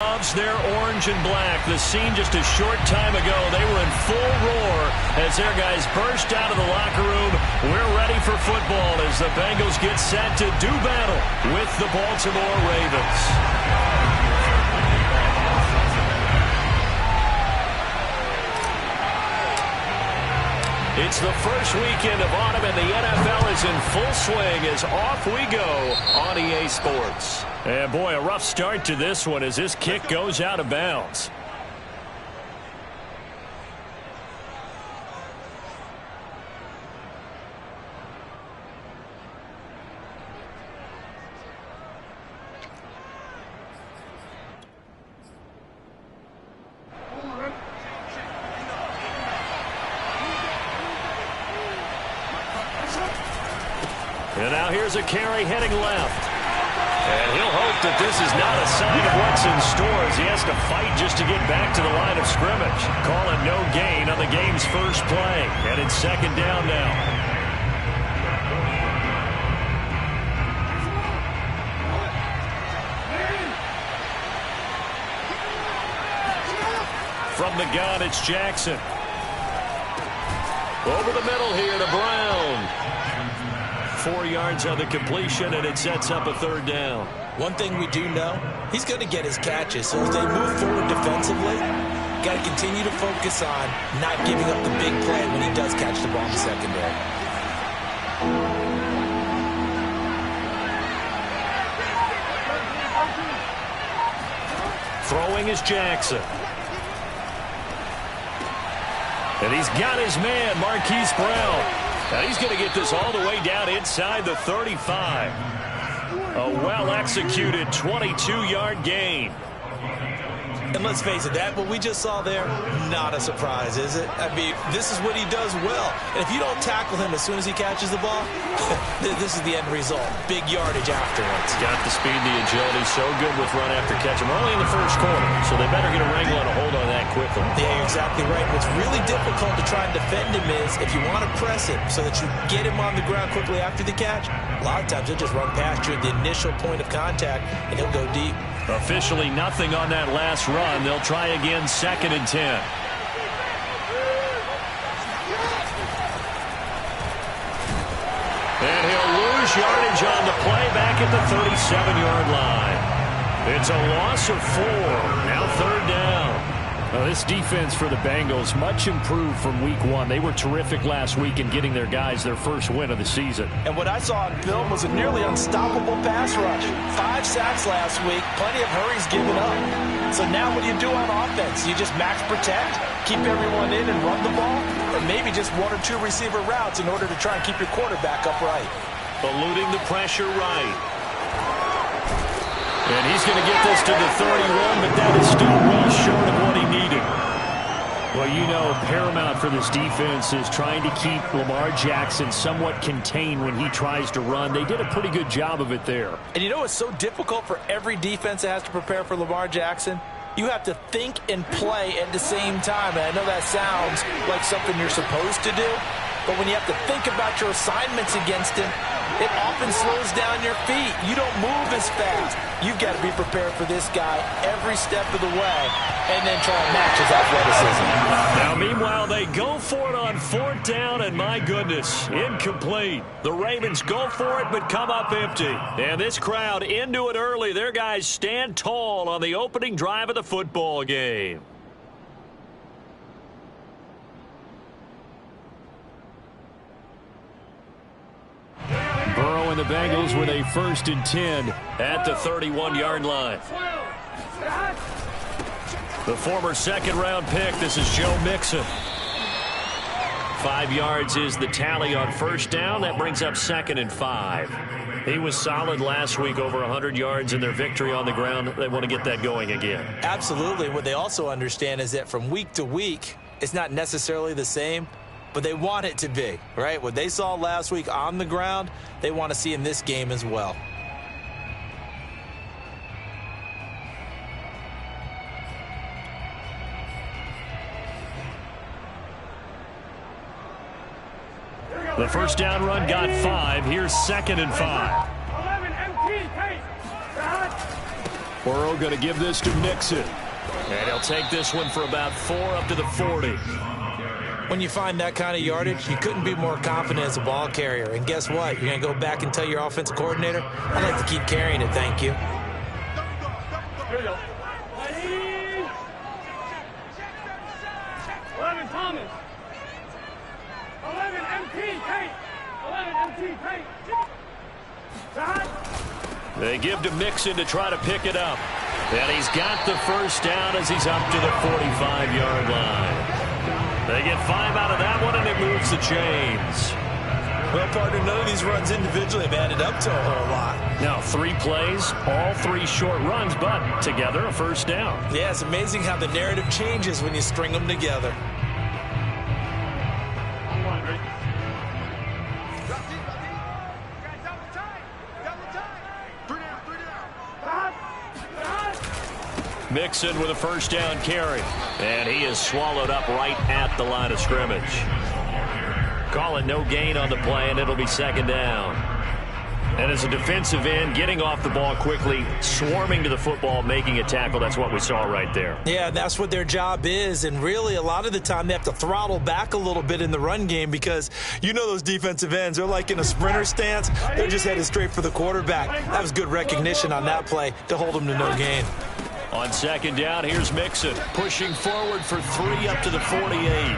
Loves their orange and black. The scene just a short time ago, they were in full roar as their guys burst out of the locker room. We're ready for football as the Bengals get set to do battle with the Baltimore Ravens. It's the first weekend of autumn, and the NFL is in full swing as off we go on EA Sports. And boy, a rough start to this one as this kick goes out of bounds. And now here's a carry heading left. And he'll hope that this is not a sign of what's in store as he has to fight just to get back to the line of scrimmage. Call it no gain on the game's first play. And it's second down now. From the gun, it's Jackson. Over the middle here to Brown. 4 yards on the completion, and it sets up a third down. One thing we do know, he's going to get his catches. So as they move forward defensively, got to continue to focus on not giving up the big play when he does catch the ball in the secondary. Throwing is Jackson. And he's got his man, Marquise Brown. And he's going to get this all the way down inside the 35. A well-executed 22-yard gain. And let's face it, that what we just saw there, not a surprise, is it? I mean, this is what he does well. And if you don't tackle him as soon as he catches the ball, this is the end result. Big yardage afterwards. Got the speed, the agility, so good with run after catch. We're only in the first quarter, so they better get a wrangle and a hold on that quickly. Yeah, you're exactly right. What's really difficult to try and defend him is if you want to press him so that you get him on the ground quickly after the catch, a lot of times he'll just run past you at the initial point of contact, and he'll go deep. Officially nothing on that last run. They'll try again, 2nd and 10. And he'll lose yardage on the play back at the 37-yard line. It's a loss of 4. Now third down. Well, this defense for the Bengals, much improved from week 1. They were terrific last week in getting their guys their first win of the season. And what I saw on film was a nearly unstoppable pass rush. 5 sacks last week, plenty of hurries given up. So now what do you do on offense? You just max protect, keep everyone in and run the ball, or maybe just 1 or 2 receiver routes in order to try and keep your quarterback upright. Eluding the pressure right. And he's going to get this to the 31, but that is still well short of what he needed. Well, you know, paramount for this defense is trying to keep Lamar Jackson somewhat contained when he tries to run. They did a pretty good job of it there. And you know it's so difficult for every defense that has to prepare for Lamar Jackson? You have to think and play at the same time. And I know that sounds like something you're supposed to do, but when you have to think about your assignments against him, it often slows down your feet. You don't move as fast. You've got to be prepared for this guy every step of the way and then try and match his athleticism. Now, meanwhile, they go for it on 4th down, and my goodness, incomplete. The Ravens go for it but come up empty. And this crowd into it early. Their guys stand tall on the opening drive of the football game. Burrow and the Bengals with a 1st and 10 at the 31-yard line. The former 2nd-round pick, this is Joe Mixon. 5 yards is the tally on 1st down. That brings up 2nd and 5. He was solid last week, over 100 yards in their victory on the ground. They want to get that going again. Absolutely. What they also understand is that from week to week, it's not necessarily the same, but they want it to be, right? What they saw last week on the ground, they want to see in this game as well. The 1st down run got 5. Here's 2nd and 5. Burrow going to give this to Mixon. And he'll take this one for about 4 up to the 40. When you find that kind of yardage, you couldn't be more confident as a ball carrier. And guess what? You're going to go back and tell your offensive coordinator, I'd like to keep carrying it, thank you. Here we go. 11 Thomas. 11 MT Tate. 11 MT Tate. They give to Mixon to try to pick it up. And he's got the first down as he's up to the 45-yard line. They get 5 out of that one, and it moves the chains. Well, partner, none of these runs individually have added up to a whole lot. Now, 3 plays, all 3 short runs, but together a first down. Yeah, it's amazing how the narrative changes when you string them together. Mixon with a first down carry. And he is swallowed up right at the line of scrimmage. Call it no gain on the play, and it'll be second down. And as a defensive end, getting off the ball quickly, swarming to the football, making a tackle, that's what we saw right there. Yeah, that's what their job is. And really, a lot of the time, they have to throttle back a little bit in the run game because you know those defensive ends, they're like in a sprinter stance. They're just headed straight for the quarterback. That was good recognition on that play to hold them to no gain. On second down, here's Mixon pushing forward for 3 up to the 48.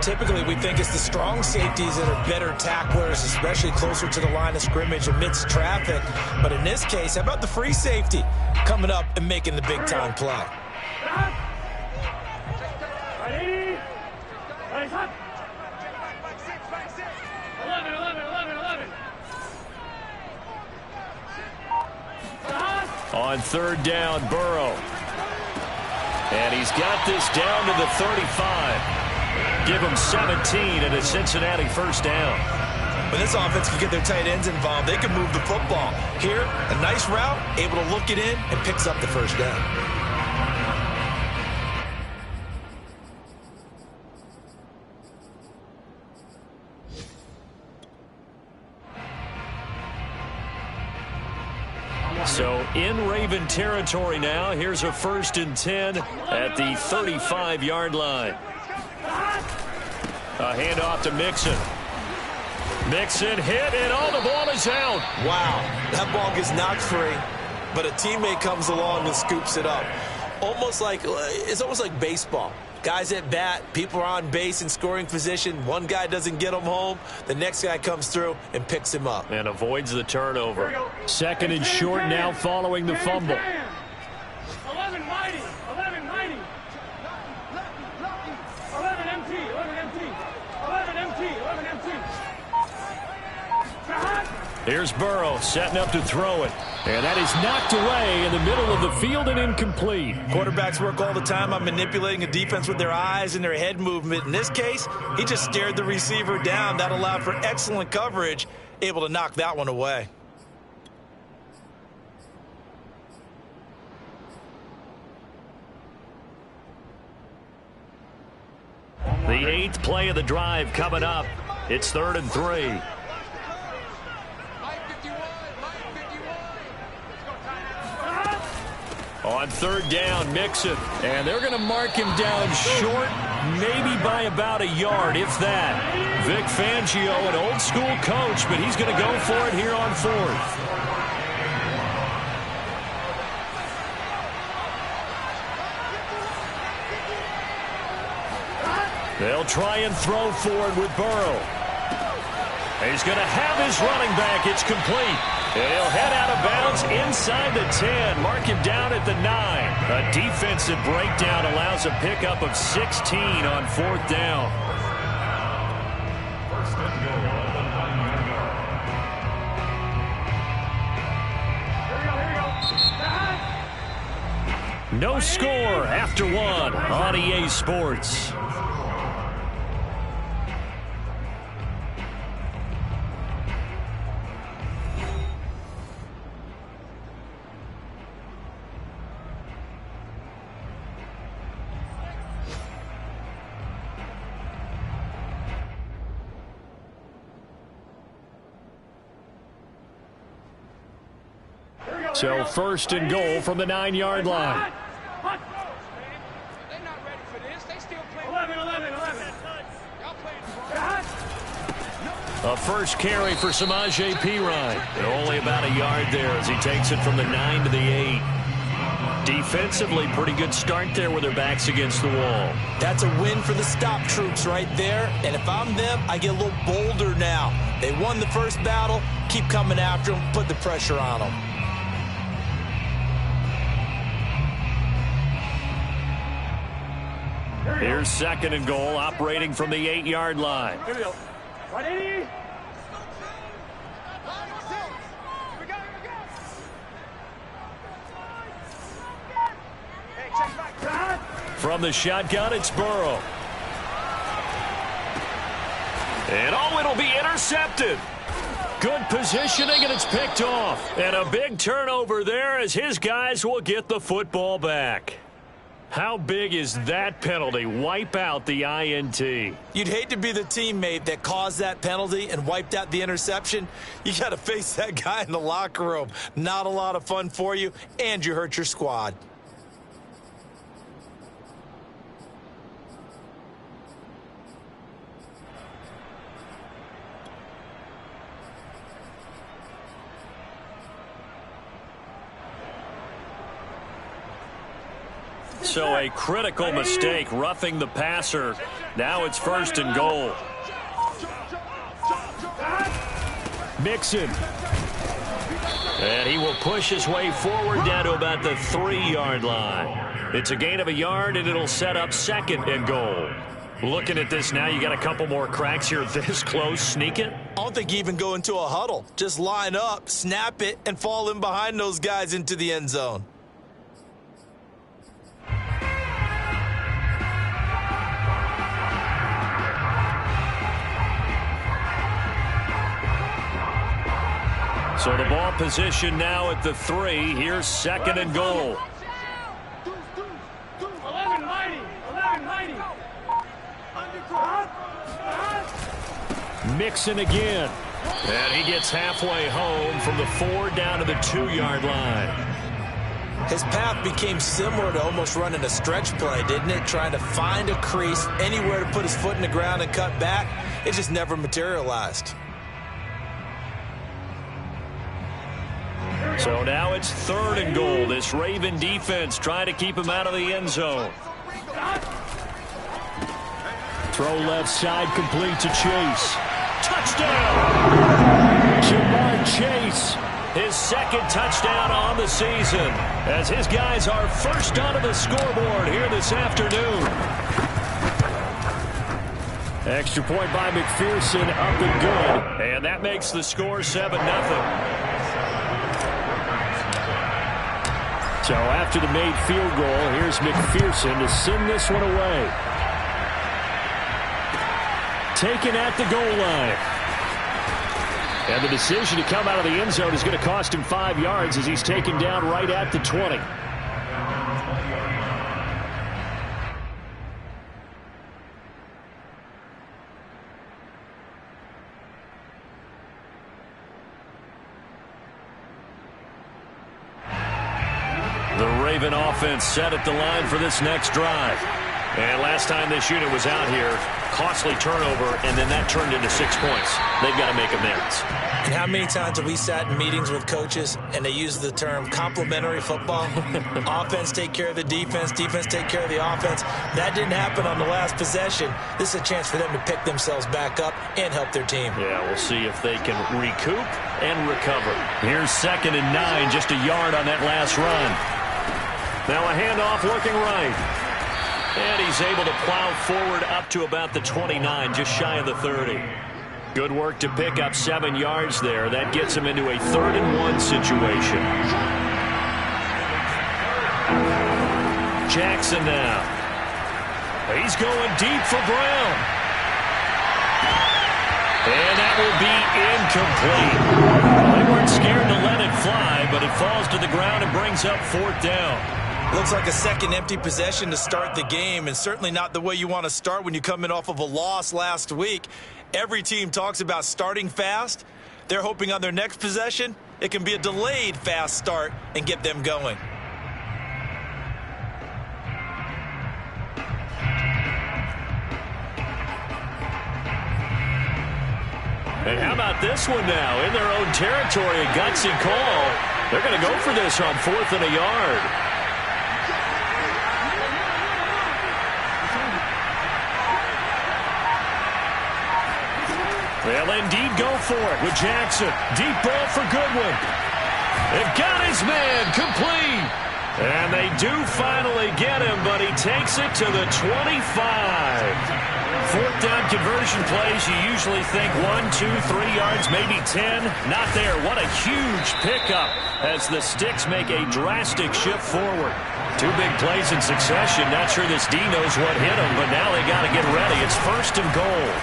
Typically, we think it's the strong safeties that are better tacklers, especially closer to the line of scrimmage amidst traffic. But in this case, how about the free safety coming up and making the big-time play? On third down, Burrow. And he's got this down to the 35. Give him 17 and a Cincinnati first down. When this offense can get their tight ends involved, they can move the football. Here, a nice route, able to look it in, and picks up the first down. So in Raven territory now. Here's a 1st and 10 at the 35-yard line. A handoff to Mixon. Mixon hit, and the ball is out. Wow, that ball gets knocked free, but a teammate comes along and scoops it up. It's almost like baseball. Guys at bat, people are on base in scoring position. One guy doesn't get him home. The next guy comes through and picks him up. And avoids the turnover. 2nd and short now following the fumble. 11 mighty. 11 mighty. 11 MT. 11 MT. 11 MT. 11 MT. Here's Burrow setting up to throw it. And that is knocked away in the middle of the field and incomplete. Quarterbacks work all the time on manipulating a defense with their eyes and their head movement. In this case, he just stared the receiver down. That allowed for excellent coverage, able to knock that one away. The 8th play of the drive coming up. It's 3rd and 3. On third down, Mixon. And they're going to mark him down short, maybe by about a yard, if that. Vic Fangio, an old-school coach, but he's going to go for it here on 4th. They'll try and throw forward with Burrow. He's going to have his running back. It's complete. And he'll head out of bounds inside the 10. Mark him down at the 9. A defensive breakdown allows a pickup of 16 on 4th down. No score after 1 on EA Sports. So first and goal from the 9-yard line. They're not ready for this. They still playing. 11. Y'all playing. A first carry for Samaje Perine. And only about a yard there as he takes it from the 9 to the 8. Defensively, pretty good start there with their backs against the wall. That's a win for the stop troops right there. And if I'm them, I get a little bolder now. They won the first battle. Keep coming after them. Put the pressure on them. Here's second and goal, operating from the 8-yard line. Here we go. Ready? From the shotgun, it's Burrow. And it'll be intercepted. Good positioning, and it's picked off. And a big turnover there as his guys will get the football back. How big is that penalty? Wipe out the INT. You'd hate to be the teammate that caused that penalty and wiped out the interception. You got to face that guy in the locker room. Not a lot of fun for you, and you hurt your squad. So a critical mistake, roughing the passer. Now it's first and goal. Mixon. And he will push his way forward down to about the 3-yard line. It's a gain of a yard, and it'll set up second and goal. Looking at this now, you got a couple more cracks here this close. Sneak it. I don't think you even go into a huddle. Just line up, snap it, and fall in behind those guys into the end zone. So the ball position now at the 3. Here's second and goal. 11 hiding. Mixon again. And he gets halfway home from the 4 down to the 2-yard line. His path became similar to almost running a stretch play, didn't it? Trying to find a crease, anywhere to put his foot in the ground and cut back. It just never materialized. So now it's third and goal. This Raven defense trying to keep him out of the end zone. Throw left side, complete to Chase. Touchdown! Jamar Chase, his second touchdown on the season, as his guys are first onto the scoreboard here this afternoon. Extra point by McPherson, up and good. And that makes the score 7-0. So after the made field goal, here's McPherson to send this one away. Taken at the goal line. And the decision to come out of the end zone is going to cost him 5 yards as he's taken down right at the 20. The Raven offense set at the line for this next drive. And last time this unit was out here, costly turnover, and then that turned into 6 points. They've got to make amends. And how many times have we sat in meetings with coaches and they use the term complementary football? Offense take care of the defense, defense take care of the offense. That didn't happen on the last possession. This is a chance for them to pick themselves back up and help their team. Yeah, we'll see if they can recoup and recover. Here's second and 9, just a yard on that last run. Now a handoff looking right. And he's able to plow forward up to about the 29, just shy of the 30. Good work to pick up 7 yards there. That gets him into a 3rd and 1 situation. Jackson now. He's going deep for Brown. And that will be incomplete. They weren't scared to let it fly, but it falls to the ground and brings up 4th down. Looks like a second empty possession to start the game, and certainly not the way you want to start when you come in off of a loss last week. Every team talks about starting fast. They're hoping on their next possession it can be a delayed fast start and get them going. And how about this one now? In their own territory, a gutsy call. They're going to go for this on 4th and a yard. They'll indeed go for it with Jackson. Deep ball for Goodwin. They've got his man complete. And they do finally get him, but he takes it to the 25. 4th down conversion plays, you usually think 1, 2, 3 yards, maybe 10. Not there. What a huge pickup as the Sticks make a drastic shift forward. 2 big plays in succession. Not sure this D knows what hit him, but now they got to get ready. It's 1st and goal.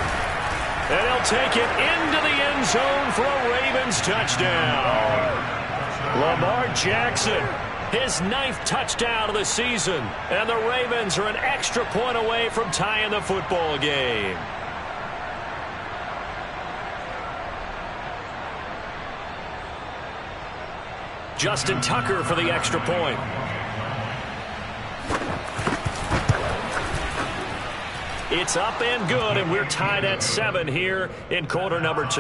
And he'll take it into the end zone for a Ravens touchdown. Lamar Jackson, his 9th touchdown of the season. And the Ravens are an extra point away from tying the football game. Justin Tucker for the extra point. It's up and good, and we're tied at 7 here in quarter number 2.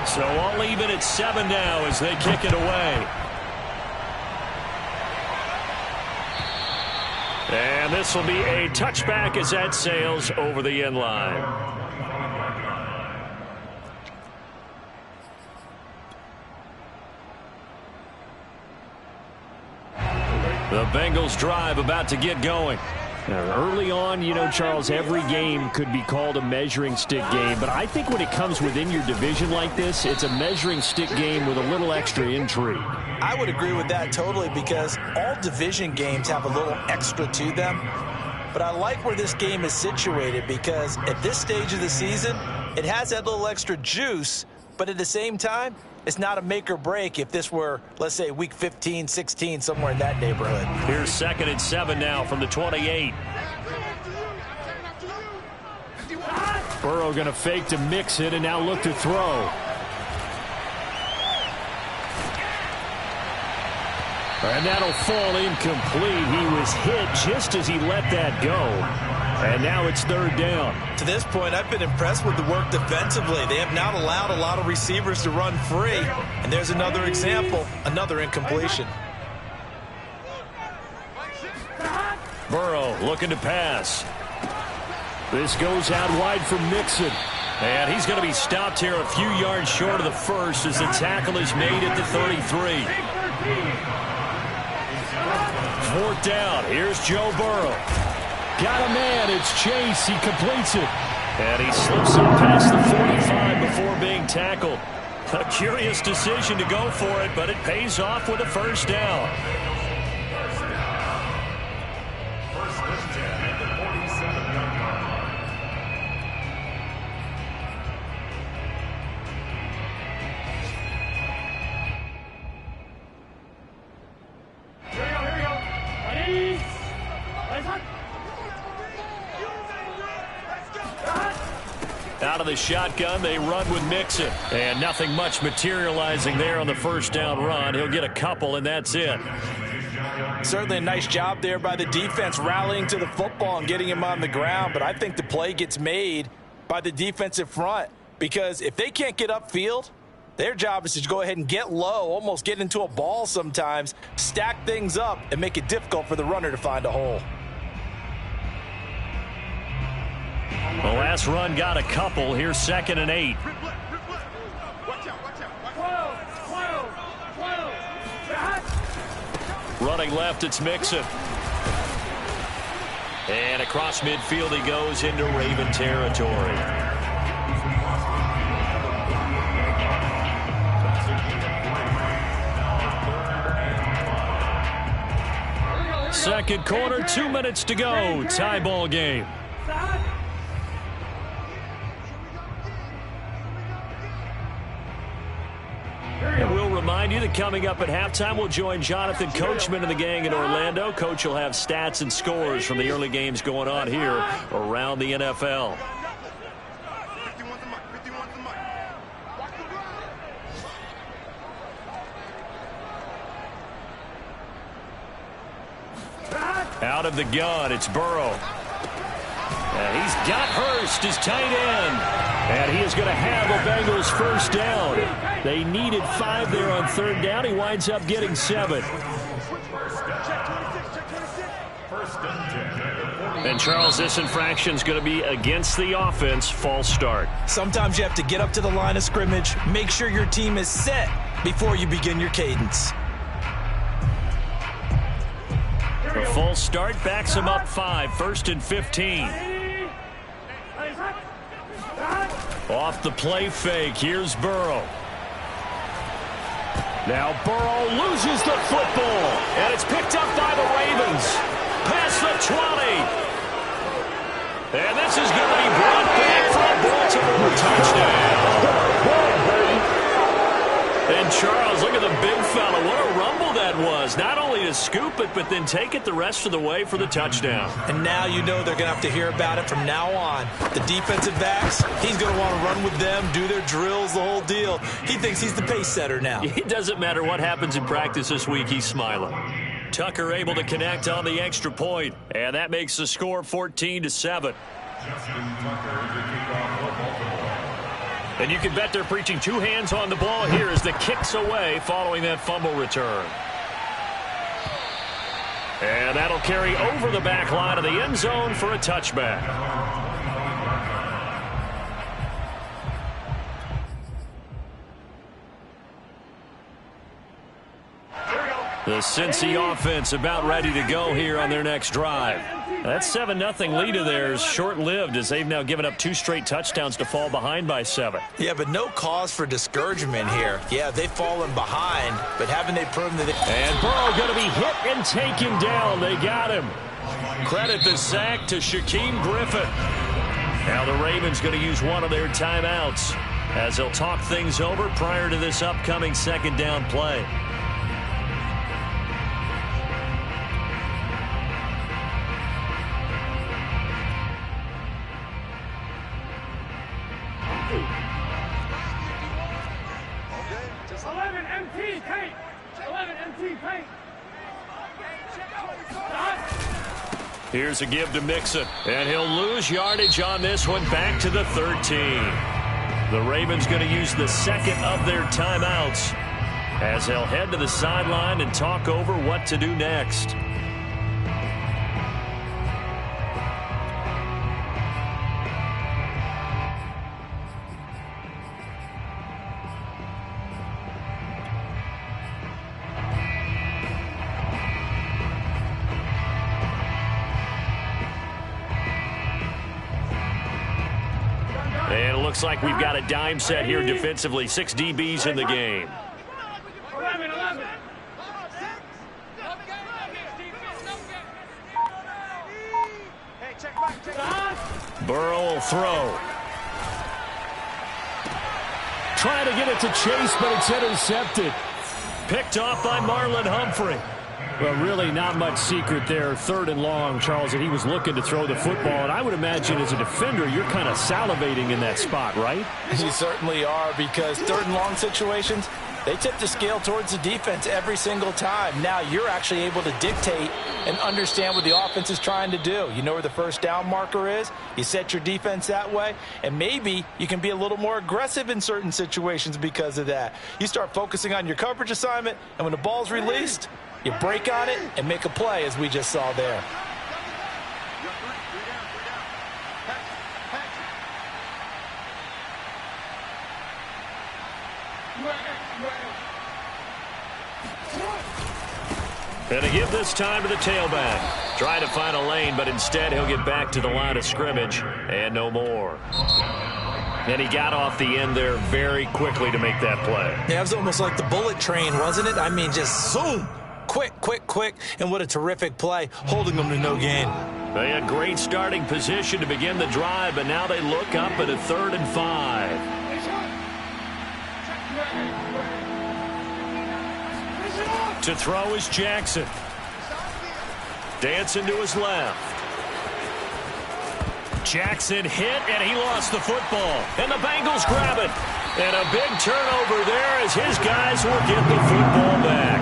So all even at 7 now as they kick it away. And this will be a touchback as that sails over the end line. The Bengals drive about to get going. Now, early on, you know, Charles, every game could be called a measuring stick game. But I think when it comes within your division like this, it's a measuring stick game with a little extra intrigue. I would agree with that totally because all division games have a little extra to them. But I like where this game is situated because at this stage of the season, it has that little extra juice. But at the same time, it's not a make or break if this were, let's say, week 15, 16, somewhere in that neighborhood. Here's 2nd and 7 now from the 28. Burrow going to fake to mix it and now look to throw. And that'll fall incomplete. He was hit just as he let that go. And now it's 3rd down. To this point, I've been impressed with the work defensively. They have not allowed a lot of receivers to run free. And there's another example, another incompletion. Burrow looking to pass. This goes out wide for Mixon. And he's going to be stopped here a few yards short of the first as the tackle is made at the 33. 4th down. Here's Joe Burrow. Got a man. It's Chase. He completes it. And he slips up past the 45 before being tackled. A curious decision to go for it, but it pays off with a 1st down. Out of the shotgun, they run with Mixon. And nothing much materializing there on the 1st down run. He'll get a couple, and that's it. Certainly a nice job there by the defense rallying to the football and getting him on the ground. But I think the play gets made by the defensive front because if they can't get upfield, their job is to go ahead and get low, almost get into a ball sometimes, stack things up, and make it difficult for the runner to find a hole. The last run got a couple. Here's 2nd and 8. Running left, it's Mixon. And across midfield he goes into Raven territory. Second quarter, 2 minutes to go. Tie ball game. And we'll remind remind you that coming up at halftime, we'll join Jonathan Coachman and the gang in Orlando. Coach will have stats and scores from the early games going on here around the NFL. Out of the gun, it's Burrow. And he's got Hurst, his tight end. And he is going to have a Bengals first down. They needed 5 there on third down. He winds up getting 7. And, Charles, this infraction is going to be against the offense. False start. Sometimes you have to get up to the line of scrimmage, make sure your team is set before you begin your cadence. A false start backs him up 5, 1st and 15. Off the play fake, here's Burrow. Now Burrow loses the football, and it's picked up by the Ravens. Past the 20. And this is going to be brought back from Baltimore. Touchdown. And Charles, look at the big fella. What a rumble that was. Not only to scoop it, but then take it the rest of the way for the touchdown. And now you know they're going to have to hear about it from now on. The defensive backs, he's going to want to run with them, do their drills, the whole deal. He thinks he's the pace setter now. It doesn't matter what happens in practice this week, he's smiling. Tucker able to connect on the extra point, and that makes the score 14-7. And you can bet they're preaching 2 hands on the ball here as the kick's away following that fumble return. And that'll carry over the back line of the end zone for a touchback. The Cincy offense about ready to go here on their next drive. That 7-0 lead of theirs short-lived as they've now given up 2 straight touchdowns to fall behind by 7. Yeah, but no cause for discouragement here. Yeah, they've fallen behind, but haven't they proven that And Burrow going to be hit and taken down. They got him. Credit the sack to Shaquem Griffin. Now the Ravens going to use one of their timeouts as they'll talk things over prior to this upcoming second down play. Here's a give to Mixon, and he'll lose yardage on this one back to the 13. The Ravens going to use the second of their timeouts as they'll head to the sideline and talk over what to do next. And it looks like we've got a dime set here defensively. 6 DBs in the game. 11. Burrow will throw. Trying to get it to Chase, but it's intercepted. Picked off by Marlon Humphrey. Well, really not much secret there. 3rd and long, Charles, that he was looking to throw the football. And I would imagine as a defender, you're kind of salivating in that spot, right? You certainly are, because 3rd and long situations, they tip the scale towards the defense every single time. Now you're actually able to dictate and understand what the offense is trying to do. You know where the first down marker is. You set your defense that way, and maybe you can be a little more aggressive in certain situations because of that. You start focusing on your coverage assignment, and when the ball's released, you break on it and make a play, as we just saw there. And to give this time to the tailback. Try to find a lane, but instead he'll get back to the line of scrimmage and no more. And he got off the end there very quickly to make that play. Yeah, it was almost like the bullet train, wasn't it? I mean, just zoom. Quick, and what a terrific play, holding them to no gain. They had great starting position to begin the drive, but now they look up at a 3rd and 5. To throw is Jackson. Dancing to his left. Jackson hit, and he lost the football. And the Bengals grab it. And a big turnover there as his guys will get the football back.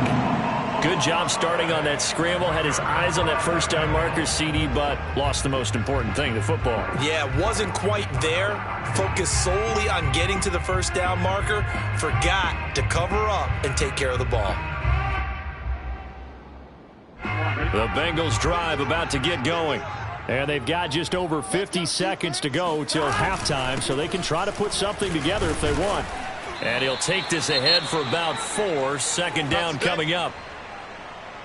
Good job starting on that scramble. Had his eyes on that first down marker, CD, but lost the most important thing, the football. Yeah, wasn't quite there. Focused solely on getting to the first down marker. Forgot to cover up and take care of the ball. The Bengals drive about to get going. And they've got just over 50 seconds to go till halftime, so they can try to put something together if they want. And he'll take this ahead for about 4. Second down coming up.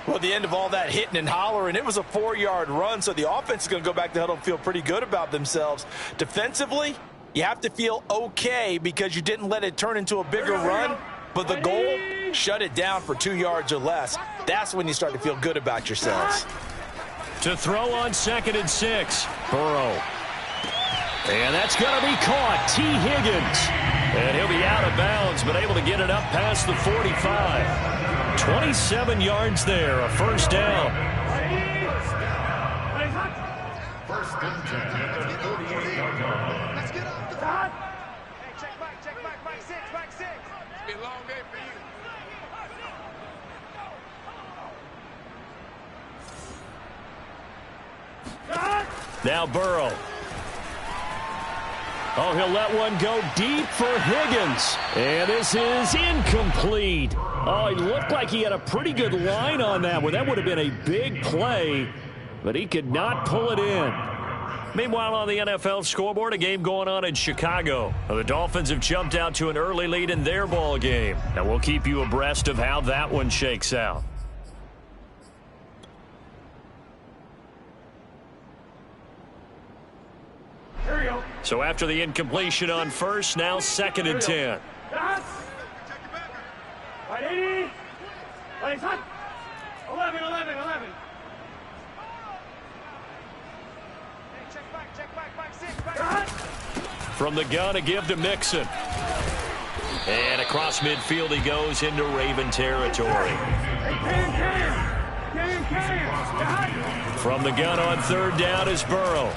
Well, at the end of all that hitting and hollering, it was a 4-yard run, so the offense is going to go back to huddle and feel pretty good about themselves. Defensively, you have to feel okay because you didn't let it turn into a bigger run, but the goal, shut it down for 2 yards or less. That's when you start to feel good about yourselves. To throw on 2nd and 6, Burrow. And that's going to be caught. T. Higgins. And he'll be out of bounds, but able to get it up past the 45. 27 yards there, a first down. First and 10 at the 48-yard line. Let's get off the top. Hey, check back 6, back 6. It's been a long day for you. Now Burrow. Oh, he'll let one go deep for Higgins. And this is incomplete. Oh, he looked like he had a pretty good line on that one. That would have been a big play, but he could not pull it in. Meanwhile, on the NFL scoreboard, a game going on in Chicago. The Dolphins have jumped out to an early lead in their ball game. And we'll keep you abreast of how that one shakes out. So after the incompletion on first, now 2nd and 10. Right, 80. Right, 11. Hey, check back 6, back 6. From the gun, a give to Mixon. And across midfield he goes into Raven territory. From the gun on 3rd down is Burrow.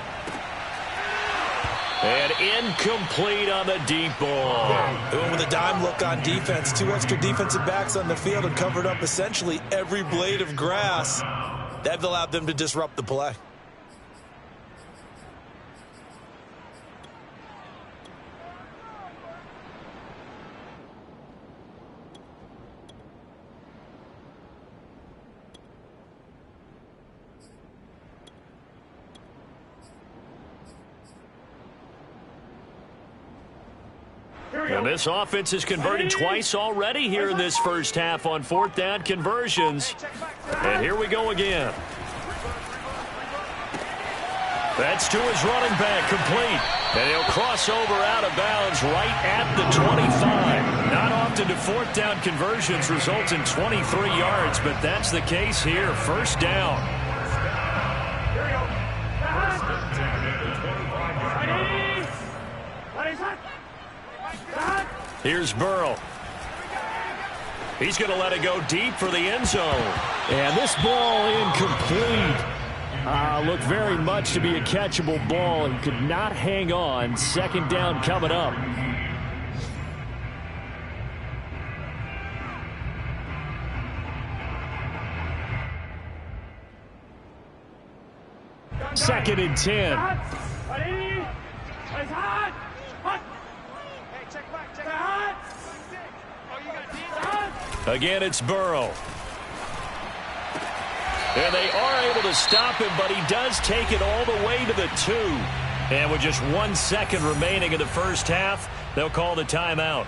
And incomplete on the deep ball. And with a dime look on defense, 2 extra defensive backs on the field and covered up essentially every blade of grass. That allowed them to disrupt the play. And this offense has converted twice already here in this first half on 4th down conversions. And here we go again. That's to his running back, complete. And he'll cross over out of bounds right at the 25. Not often do 4th down conversions result in 23 yards, but that's the case here. First down. Here's Burrow. He's going to let it go deep for the end zone. And this ball incomplete. Looked very much to be a catchable ball and could not hang on. 2nd down coming up. Second and 10. Again, it's Burrow. And they are able to stop him, but he does take it all the way to the 2. And with just 1 second remaining in the first half, they'll call the timeout.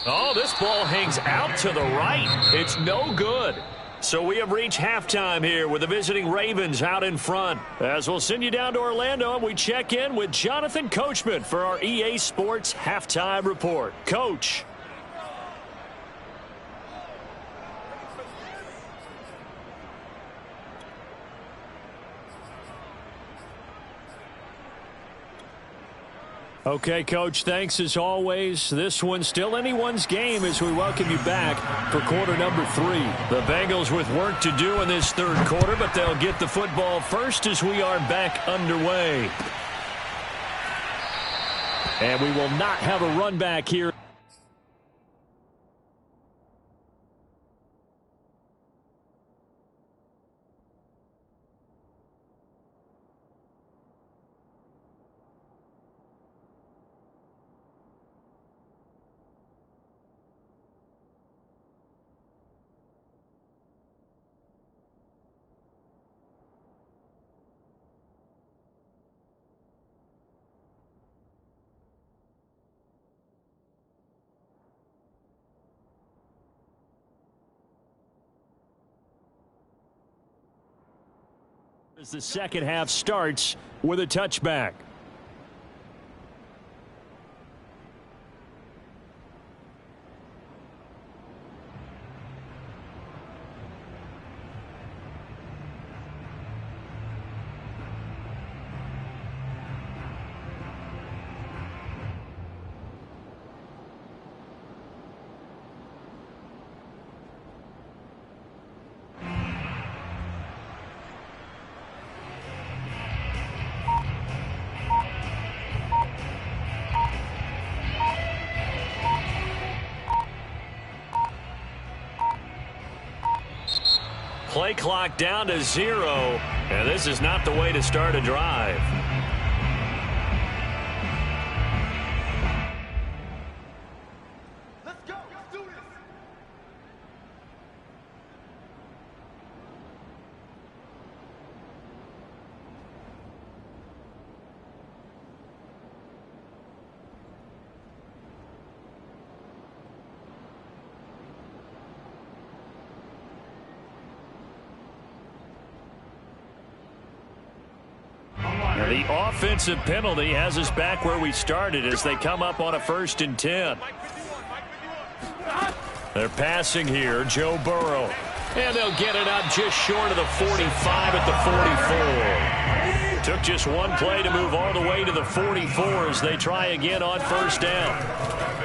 Oh, this ball hangs out to the right. It's no good. So we have reached halftime here with the visiting Ravens out in front. As we'll send you down to Orlando, and we check in with Jonathan Coachman for our EA Sports Halftime Report. Coach. Okay, Coach, thanks as always. This one's still anyone's game as we welcome you back for quarter number 3. The Bengals with work to do in this third quarter, but they'll get the football first as we are back underway. And we will not have a run back here. As the second half starts with a touchback. Play clock down to 0, and this is not the way to start a drive. Let's go. Let's do this. Now the offensive penalty has us back where we started as they come up on a 1st and 10. They're passing here, Joe Burrow. And they'll get it up just short of the 45 at the 44. Took just one play to move all the way to the 44 as they try again on 1st down.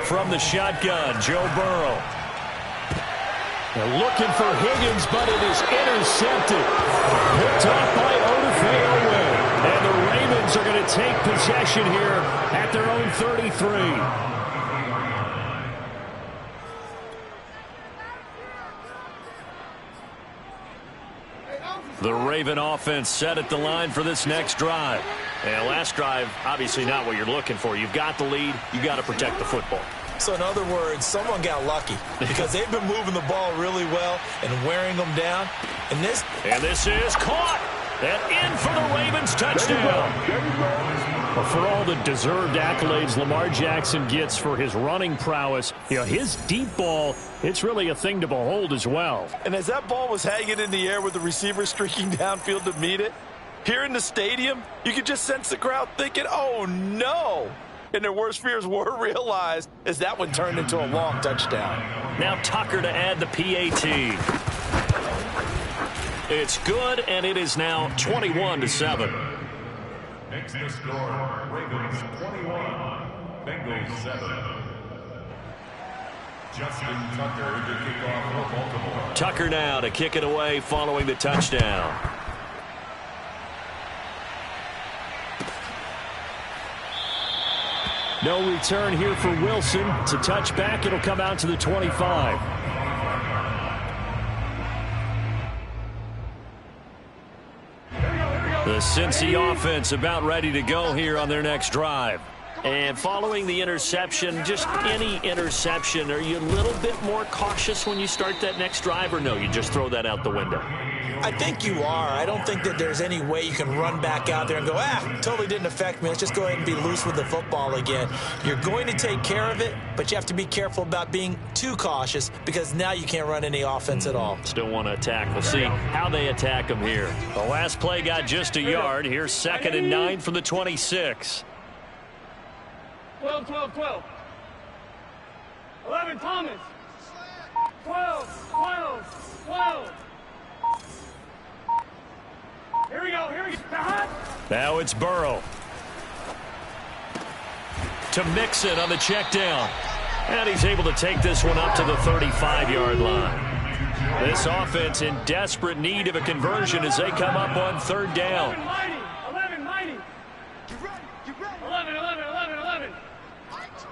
From the shotgun, Joe Burrow. They're looking for Higgins, but it is intercepted. Picked off by Odafe. And the Ravens are going to take possession here at their own 33. The Raven offense set at the line for this next drive. And last drive, obviously not what you're looking for. You've got the lead. You've got to protect the football. So in other words, someone got lucky because they've been moving the ball really well and wearing them down. And this is caught. And in for the Ravens touchdown. Well, for all the deserved accolades Lamar Jackson gets for his running prowess, his deep ball, it's really a thing to behold as well. And as that ball was hanging in the air with the receiver streaking downfield to meet it, here in the stadium, you could just sense the crowd thinking, oh, no. And their worst fears were realized as that one turned into a long touchdown. Now Tucker to add the PAT. It's good, and it is now 21-7. Next to score, Ravens 21, Bengals 7. Justin Tucker to kick off for Baltimore. Tucker now to kick it away following the touchdown. No return here for Wilson. It's a touchback. It'll come out to the 25. The Cincy offense about ready to go here on their next drive. And following the interception, just any interception, are you a little bit more cautious when you start that next drive, or no, you just throw that out the window? I think you are. I don't think that there's any way you can run back out there and go, totally didn't affect me. Let's just go ahead and be loose with the football again. You're going to take care of it, but you have to be careful about being too cautious because now you can't run any offense at all. Still want to attack. We'll see how they attack them here. The last play got just a yard. Here's 2nd and 9 from the 26. 12, 12, 12. 11, Thomas. 12, 12, 12. Here we go, here we go. Now it's Burrow. To Mixon on the check down. And he's able to take this one up to the 35-yard line. This offense in desperate need of a conversion as they come up on 3rd down. 11, mighty. 11, 11, 11, 11.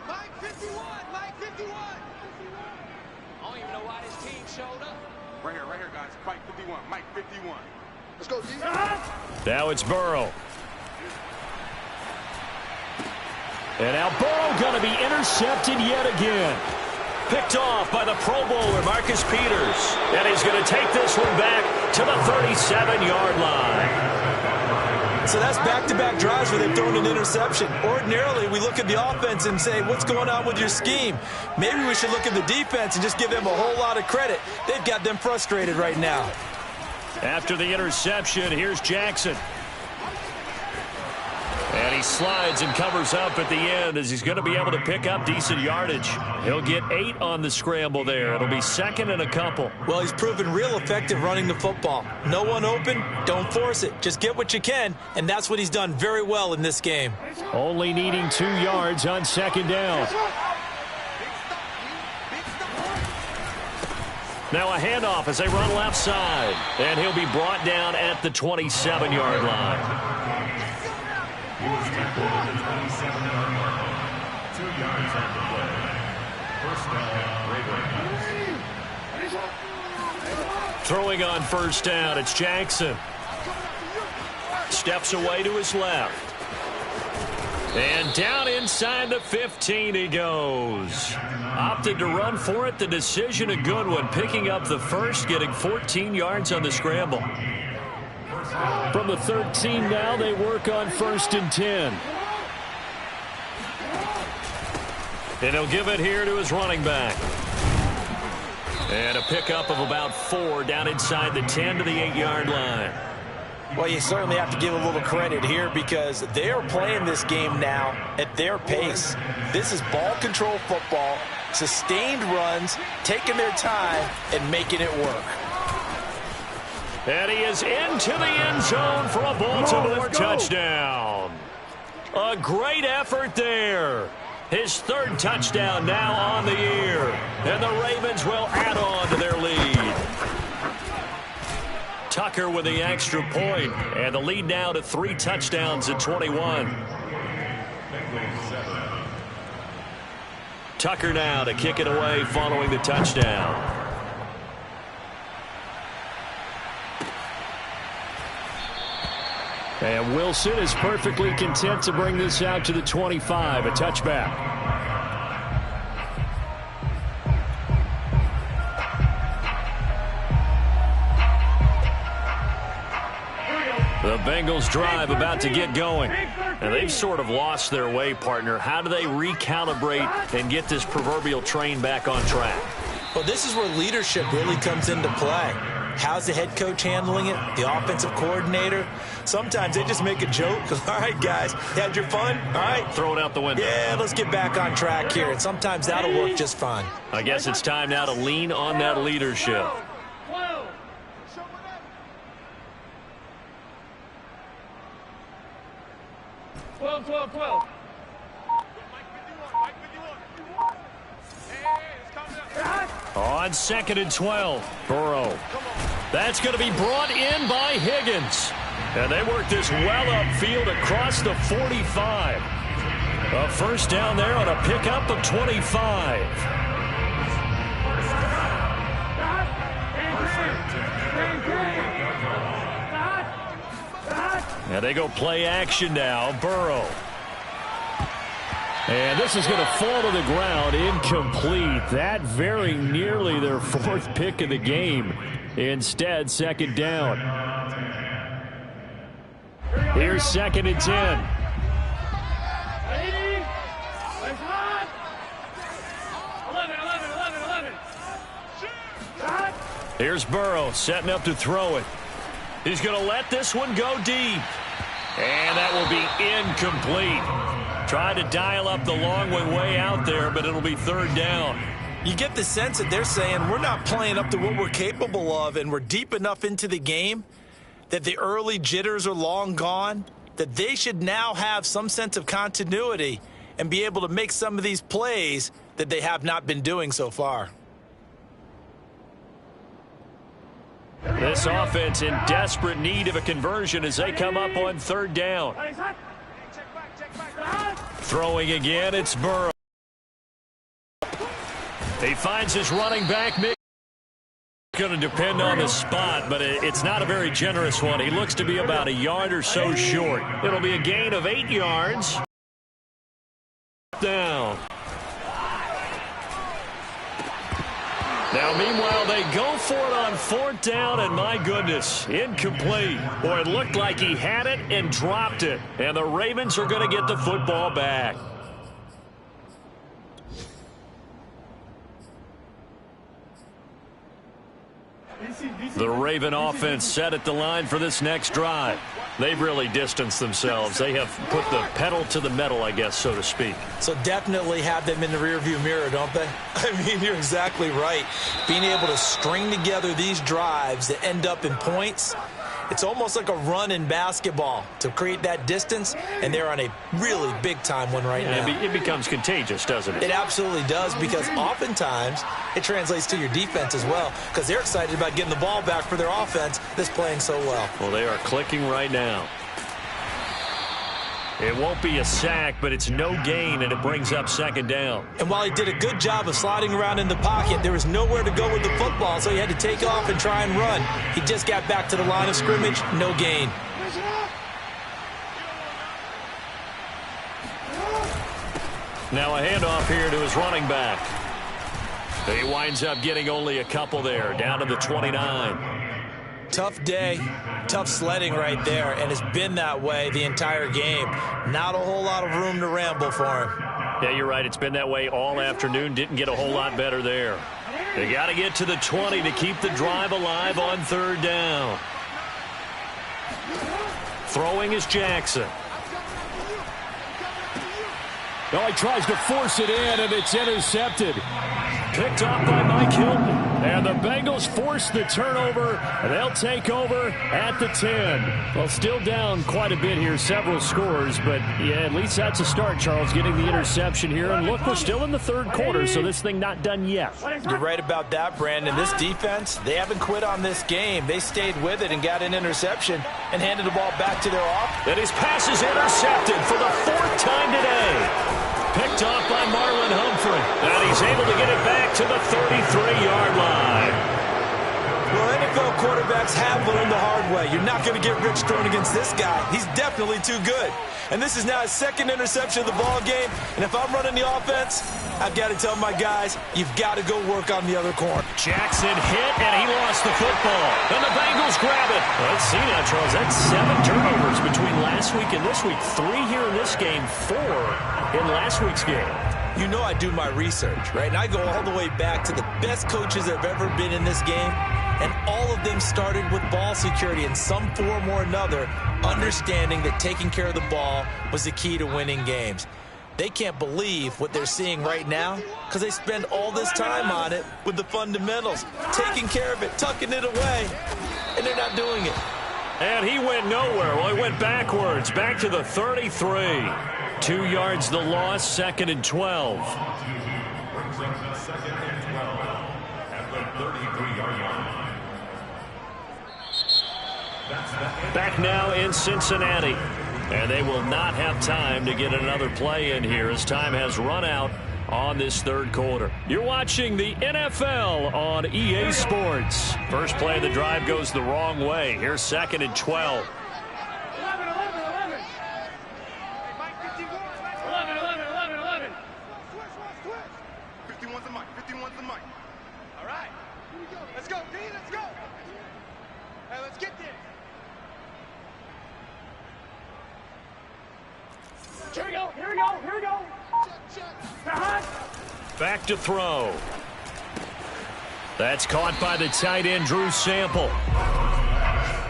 Mike 51, Mike 51. I don't even know why this team showed up. Right here, guys. Mike 51, Mike 51. Let's go, D. Now it's Burrow. And now Burrow going to be intercepted yet again. Picked off by the Pro Bowler, Marcus Peters. And he's going to take this one back to the 37-yard line. So that's back-to-back drives where they've thrown an interception. Ordinarily, we look at the offense and say, what's going on with your scheme? Maybe we should look at the defense and just give them a whole lot of credit. They've got them frustrated right now. After the interception, here's Jackson. And he slides and covers up at the end as he's going to be able to pick up decent yardage. He'll get 8 on the scramble there. It'll be 2nd and a couple. Well, he's proven real effective running the football. No one open, don't force it. Just get what you can, and that's what he's done very well in this game. Only needing 2 yards on 2nd down. Now a handoff as they run left side. And he'll be brought down at the 27-yard line. Throwing on 1st down, it's Jackson. Steps away to his left. And down inside the 15 he goes. Opted to run for it. The decision a good one. Picking up the first, getting 14 yards on the scramble. From the 13 now, they work on 1st and 10. And he'll give it here to his running back. And a pickup of about 4 down inside the 10 to the 8-yard line. Well, you certainly have to give a little credit here because they are playing this game now at their pace. This is ball control football, sustained runs, taking their time, and making it work. And he is into the end zone for a Baltimore touchdown. A great effort there. His 3rd touchdown now on the year. And the Ravens will add on to their lead. Tucker with the extra point. And the lead now to 3 touchdowns at 21. Tucker now to kick it away following the touchdown. And Wilson is perfectly content to bring this out to the 25, a touchback. The Bengals drive about to get going. And they've sort of lost their way, partner. How do they recalibrate and get this proverbial train back on track? Well, this is where leadership really comes into play. How's the head coach handling it? The offensive coordinator? Sometimes they just make a joke. All right, guys, had your fun? All right. Throw it out the window. Yeah, let's get back on track here. And sometimes that'll work just fine. I guess it's time now to lean on that leadership. 12. 12, 12, 12. On 2nd and 12, Burrow. That's going to be brought in by Higgins. And they work this well upfield across the 45. A 1st down there on a pickup of 25. And they go play action now. Burrow. And this is going to fall to the ground, incomplete. That very nearly their fourth pick of the game. Instead, second down. Here's 2nd and 10. Ready? Let's run. 11. Shot. Here's Burrow setting up to throw it. He's going to let this one go deep. And that will be incomplete. Tried to dial up the long way out there, but it'll be 3rd down. You get the sense that they're saying we're not playing up to what we're capable of, and we're deep enough into the game that the early jitters are long gone, that they should now have some sense of continuity and be able to make some of these plays that they have not been doing so far. This offense in desperate need of a conversion as they come up on 3rd down. Throwing again, it's Burrow. He finds his running back. Going to depend on the spot, but it's not a very generous one. He looks to be about a yard or so short. It'll be a gain of 8 yards. Down. Now, meanwhile, they go for it on 4th down, and my goodness, incomplete. Boy, it looked like he had it and dropped it, and the Ravens are going to get the football back. The Raven offense set at the line for this next drive. They've really distanced themselves. They have put the pedal to the metal, I guess, so to speak. So definitely have them in the rearview mirror, don't they? I mean, you're exactly right. Being able to string together these drives that end up in points, it's almost like a run in basketball to create that distance, and they're on a really big-time one right now. It becomes contagious, doesn't it? It absolutely does, because oftentimes it translates to your defense as well, because they're excited about getting the ball back for their offense that's playing so well. Well, they are clicking right now. It won't be a sack, but it's no gain, and it brings up 2nd down. And while he did a good job of sliding around in the pocket, there was nowhere to go with the football, so he had to take off and try and run. He just got back to the line of scrimmage, no gain. Now a handoff here to his running back. He winds up getting only a couple there, down to the 29. Tough day, tough sledding right there, and it's been that way the entire game. Not a whole lot of room to ramble for him. Yeah, you're right. It's been that way all afternoon. Didn't get a whole lot better there. They got to get to the 20 to keep the drive alive on 3rd down. Throwing is Jackson. Oh, he tries to force it in, and it's intercepted. Picked off by Mike Hilton. And the Bengals force the turnover. They'll take over at the 10. Well, still down quite a bit here, several scores. But, yeah, at least that's a start, Charles, getting the interception here. And, look, we're still in the 3rd quarter, so this thing not done yet. You're right about that, Brandon. This defense, they haven't quit on this game. They stayed with it and got an interception and handed the ball back to their offense. And his pass is intercepted for the 4th time today. Picked off by Marlon Humphrey. And he's able to get it back to the 33-yard line. Well, NFL quarterbacks have learned the hard way. You're not going to get rich throwing against this guy. He's definitely too good. And this is now his 2nd interception of the ball game. And if I'm running the offense, I've got to tell my guys, you've got to go work on the other corner. Jackson hit, and he lost the football. And the Bengals grab it. Let's see now, Charles. That's 7 turnovers between last week and this week. 3 here in this game, 4 in last week's game. You know I do my research, right? And I go all the way back to the best coaches that have ever been in this game. And all of them started with ball security in some form or another, understanding that taking care of the ball was the key to winning games. They can't believe what they're seeing right now because they spend all this time on it with the fundamentals, taking care of it, tucking it away, and they're not doing it. And he went nowhere. Well, he went backwards, back to the 33. 2 yards the loss, 2nd and 12. Brings up the 2nd and 12 at the 33-yard line. Back now in Cincinnati. And they will not have time to get another play in here as time has run out on this 3rd quarter. You're watching the NFL on EA Sports. First play of the drive goes the wrong way. Here's 2nd and 12. 11. Here we go. Here we go. Here we go. Back to throw. That's caught by the tight end, Drew Sample.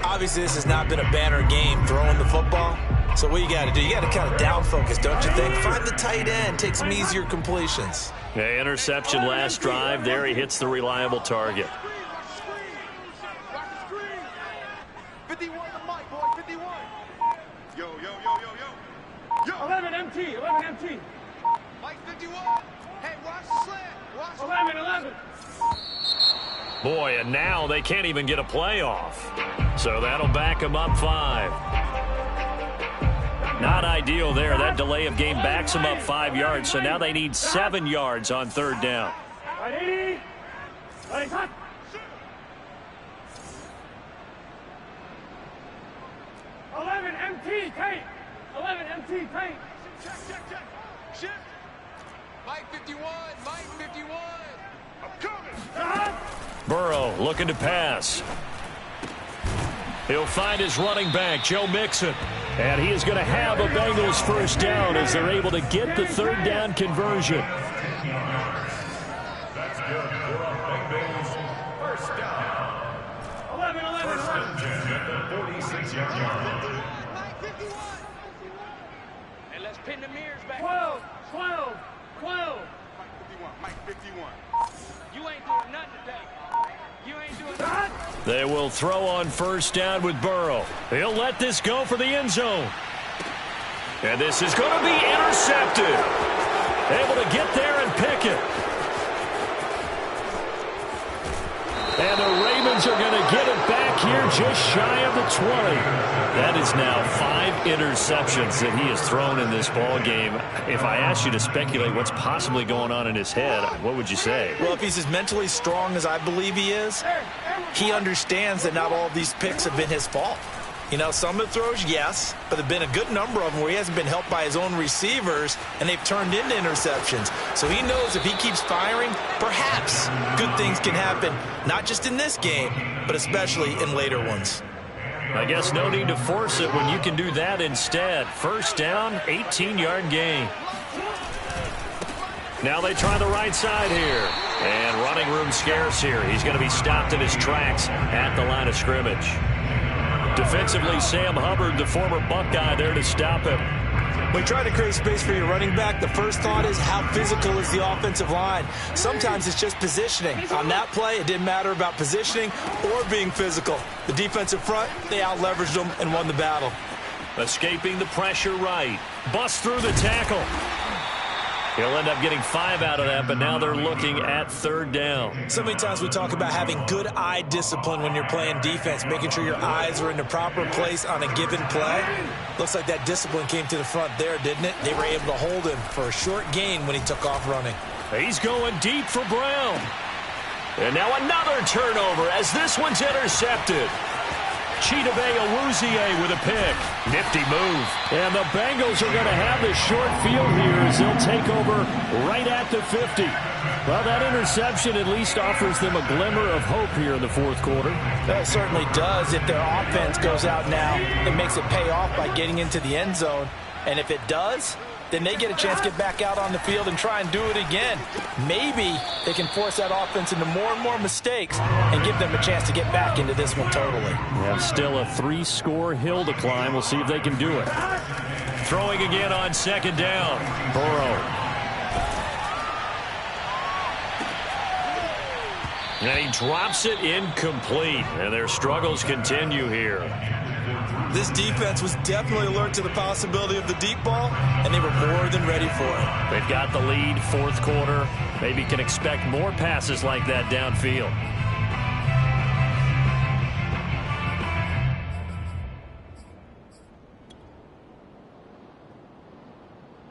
Obviously, this has not been a banner game throwing the football. So what you got to do, you got to kind of down focus, don't you think? Find the tight end, take some easier completions. Yeah, interception last drive. There he hits the reliable target. 51 the mic, boy, 51. Yo, yo, yo, yo, yo. Yo. 11 MT. 11 MT. Mike 51. Hey, watch the slant. Watch 11. 11. Boy, and now they can't even get a play off. So that'll back them up 5. Not ideal there. That delay of game backs them up 5 yards. So now they need 7 yards on third down. Ready? Ready, cut. 11 MT, tape. 11 MT, tape. Check. Shift. Mike 51. Mike 51. I'm coming. Burrow looking to pass. He'll find his running back, Joe Mixon. And he is going to have a Bengals first down as they're able to get the third down conversion. That's good for our Bengals. First down. 11. First and 10 at the 46-yard line. Mike 51. And let's pin the mirrors back. 12. 12. 12. Mike 51. You ain't doing nothing today. You ain't doing nothing. They will throw on first down with Burrow. He'll let this go for the end zone. And this is going to be intercepted. Able to get there and pick it. And the Ravens are going to get it back here just shy of the 20. That is now 5 interceptions that he has thrown in this ball game. If I asked you to speculate what's possibly going on in his head, what would you say? Well, if he's as mentally strong as I believe he is, he understands that not all of these picks have been his fault. You know, some of the throws, yes, but there have been a good number of them where he hasn't been helped by his own receivers, and they've turned into interceptions. So he knows if he keeps firing, perhaps good things can happen, not just in this game, but especially in later ones. I guess no need to force it when you can do that instead. First down, 18-yard gain. Now they try the right side here. And running room scarce here. He's going to be stopped in his tracks at the line of scrimmage. Defensively, Sam Hubbard, the former Buckeye, there to stop him. When you try to create space for your running back, the first thought is how physical is the offensive line. Sometimes it's just positioning. On that play, it didn't matter about positioning or being physical. The defensive front, they out-leveraged them and won the battle. Escaping the pressure right. Bust through the tackle. He'll end up getting 5 out of that, but now they're looking at third down. So many times we talk about having good eye discipline when you're playing defense, making sure your eyes are in the proper place on a given play. Looks like that discipline came to the front there, didn't it? They were able to hold him for a short gain when he took off running. He's going deep for Brown. And now another turnover as this one's intercepted. Chidobe Awuzie with a pick. Nifty move. And the Bengals are going to have the short field here as they'll take over right at the 50. Well, that interception at least offers them a glimmer of hope here in the fourth quarter. That certainly does. If their offense goes out now, it makes it pay off by getting into the end zone. And if it does, then they get a chance to get back out on the field and try and do it again. Maybe they can force that offense into more and more mistakes and give them a chance to get back into this one totally. Yeah, still a 3-score hill to climb. We'll see if they can do it. Throwing again on second down. Burrow. And he drops it incomplete. And their struggles continue here. This defense was definitely alert to the possibility of the deep ball, and they were more than ready for it. They've got the lead, fourth quarter. Maybe can expect more passes like that downfield.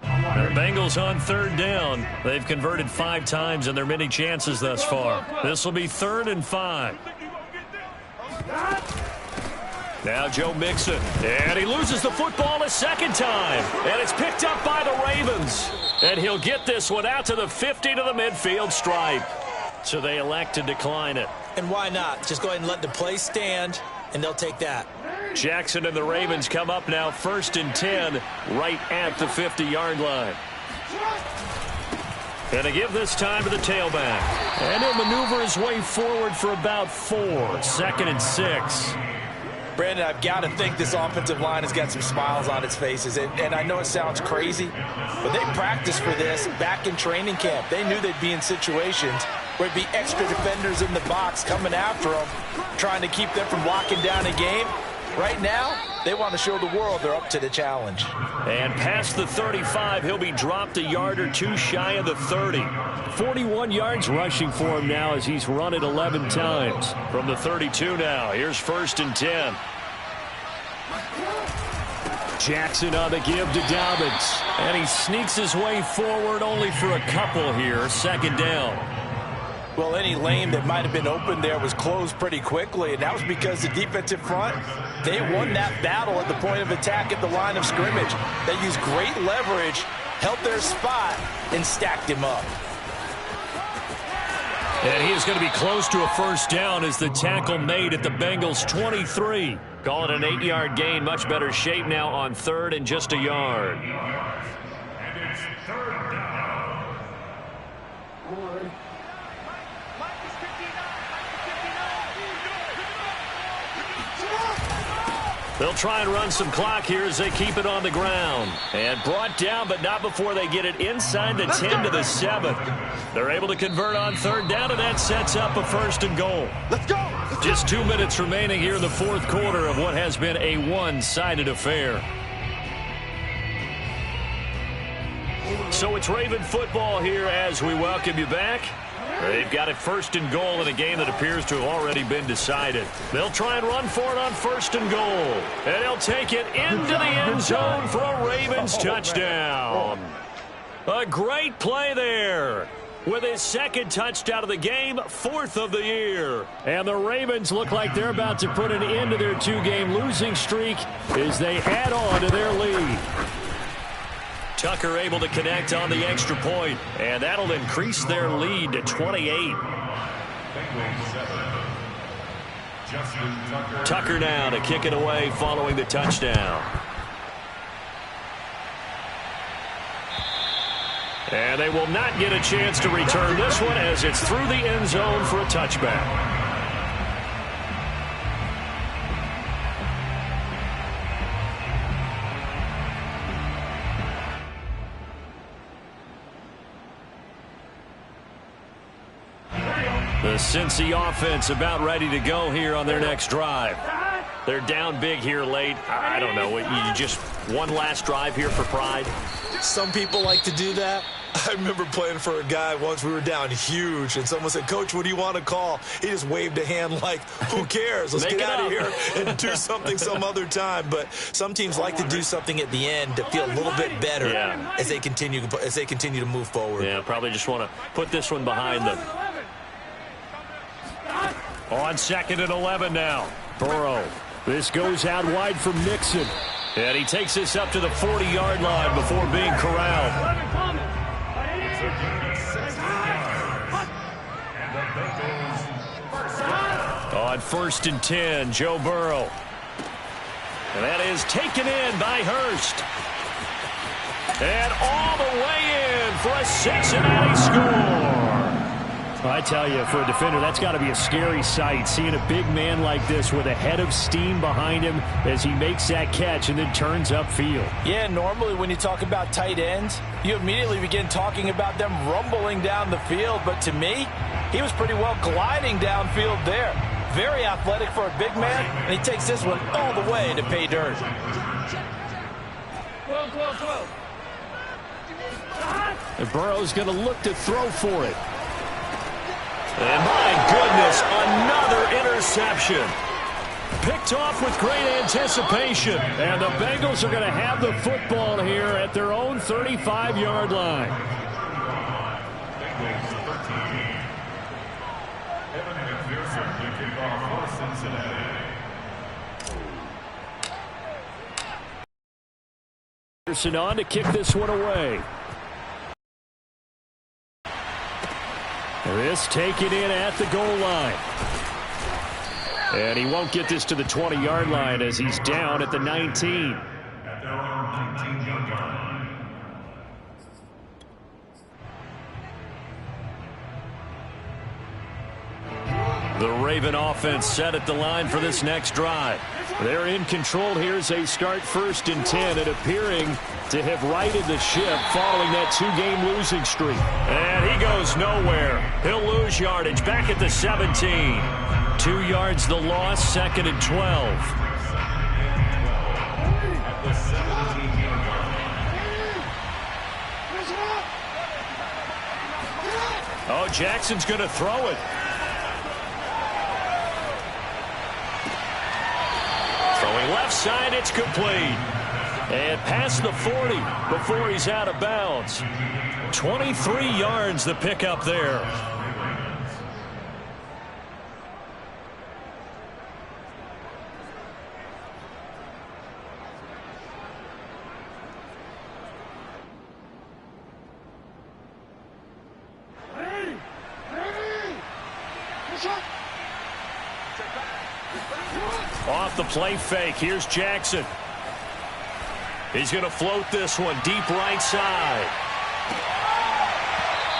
The Bengals on third down. They've converted 5 times in their many chances thus far. This will be 3rd and 5. Now Joe Mixon, and he loses the football a second time, and it's picked up by the Ravens. And he'll get this one out to the 50 to the midfield stripe. So they elect to decline it. And why not? Just go ahead and let the play stand, and they'll take that. Jackson and the Ravens come up now 1st and 10 right at the 50-yard line. And to give this time to the tailback. And he'll maneuver his way forward for about 4. 2nd and 6. Brandon, I've got to think this offensive line has got some smiles on its faces. And I know it sounds crazy, but they practiced for this back in training camp. They knew they'd be in situations where it'd be extra defenders in the box coming after them, trying to keep them from locking down a game. Right now, they want to show the world they're up to the challenge. And past the 35, he'll be dropped a yard or 2 shy of the 30. 41 yards rushing for him now as he's run it 11 times. From the 32 now, here's 1st and 10. Jackson on the give to Dobbins. And he sneaks his way forward only for a couple here. 2nd down. Well, any lane that might have been open there was closed pretty quickly, and that was because the defensive front, they won that battle at the point of attack at the line of scrimmage. They used great leverage, held their spot, and stacked him up. And he is going to be close to a 1st down as the tackle made at the Bengals' 23. Call it an 8-yard gain. Much better shape now on 3rd and just a yard. And it's 3rd down. They'll try and run some clock here as they keep it on the ground. And brought down, but not before they get it inside the 10 to the 7. They're able to convert on 3rd down, and that sets up a 1st and goal. Let's go! Just 2 minutes remaining here in the 4th quarter of what has been a one-sided affair. So it's Raven football here as we welcome you back. They've got it 1st and goal in a game that appears to have already been decided. They'll try and run for it on 1st and goal. And he'll take it into the end zone for a Ravens touchdown. A great play there. With his 2nd touchdown of the game, 4th of the year. And the Ravens look like they're about to put an end to their 2-game losing streak as they add on to their lead. Tucker able to connect on the extra point, and that'll increase their lead to 28. Tucker now to kick it away following the touchdown. And they will not get a chance to return this one as it's through the end zone for a touchback. The Cincy offense about ready to go here on their next drive. They're down big here late. I don't know. You just one last drive here for pride? Some people like to do that. I remember playing for a guy once. We were down huge, and someone said, "Coach, what do you want to call?" He just waved a hand like, who cares? Let's get out of here and do something some other time. But some teams like to do something at the end to feel a little bit better as they continue to move forward. Yeah, probably just want to put this one behind them. On 2nd and 11 now. Burrow. This goes out wide from Nixon. And he takes this up to the 40-yard line before being corralled. On 1st and 10, Joe Burrow. And that is taken in by Hurst. And all the way in for a Cincinnati score. I tell you, for a defender, that's got to be a scary sight, seeing a big man like this with a head of steam behind him as he makes that catch and then turns upfield. Yeah, normally when you talk about tight ends, you immediately begin talking about them rumbling down the field. But to me, he was pretty well gliding downfield there. Very athletic for a big man, and he takes this one all the way to pay dirt. And Burrow's going to look to throw for it. And my goodness, another interception. Picked off with great anticipation. And the Bengals are going to have the football here at their own 35-yard line. Anderson on to kick this one away. This taken in at the goal line. And he won't get this to the 20-yard line as he's down at the 19. At their own 19-yard line. The Raven offense set at the line for this next drive. They're in control here as they start 1st and 10 and appearing to have righted the ship following that 2-game losing streak. And he goes nowhere. He'll lose yardage back at the 17. 2 yards the loss, 2nd and 12. At the 17-yard line. Oh, Jackson's going to throw it. Throwing left side, it's complete. And past the 40 before he's out of bounds. 23 yards the pickup there. Off the play fake, here's Jackson. He's going to float this one deep right side.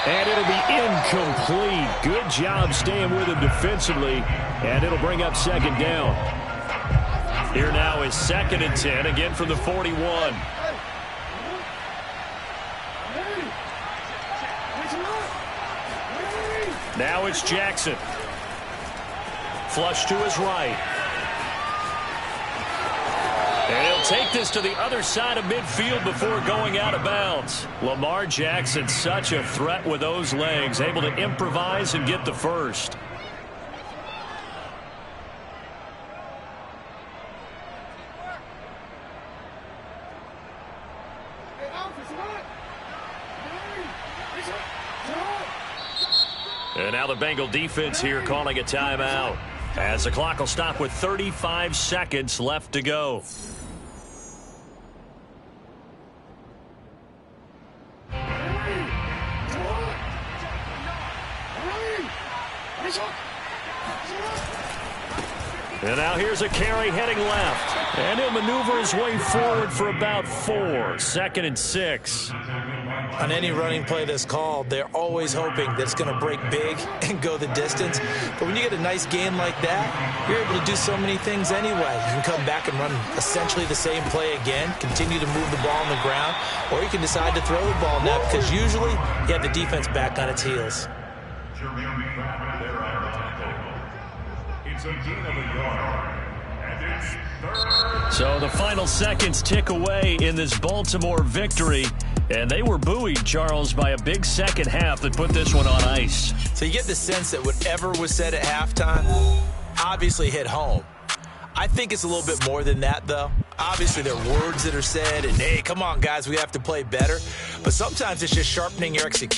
And it'll be incomplete. Good job staying with him defensively. And it'll bring up 2nd down. Here now is 2nd and 10, again from the 41. Now it's Jackson. Flush to his right. And he'll take this to the other side of midfield before going out of bounds. Lamar Jackson, such a threat with those legs, able to improvise and get the first. And now the Bengal defense here calling a timeout, as the clock will stop with 35 seconds left to go. And now here's a carry heading left. And he'll maneuver his way forward for about 4. 2nd and 6. On any running play that's called, they're always hoping that it's going to break big and go the distance. But when you get a nice gain like that, you're able to do so many things anyway. You can come back and run essentially the same play again, continue to move the ball on the ground, or you can decide to throw the ball now because usually you have the defense back on its heels. It's a gain of a yard. And it's 3rd. So the final seconds tick away in this Baltimore victory. And they were buoyed, Charles, by a big second half that put this one on ice. So you get the sense that whatever was said at halftime obviously hit home. I think it's a little bit more than that, though. Obviously, there are words that are said, and, hey, come on, guys, we have to play better. But sometimes it's just sharpening your execution.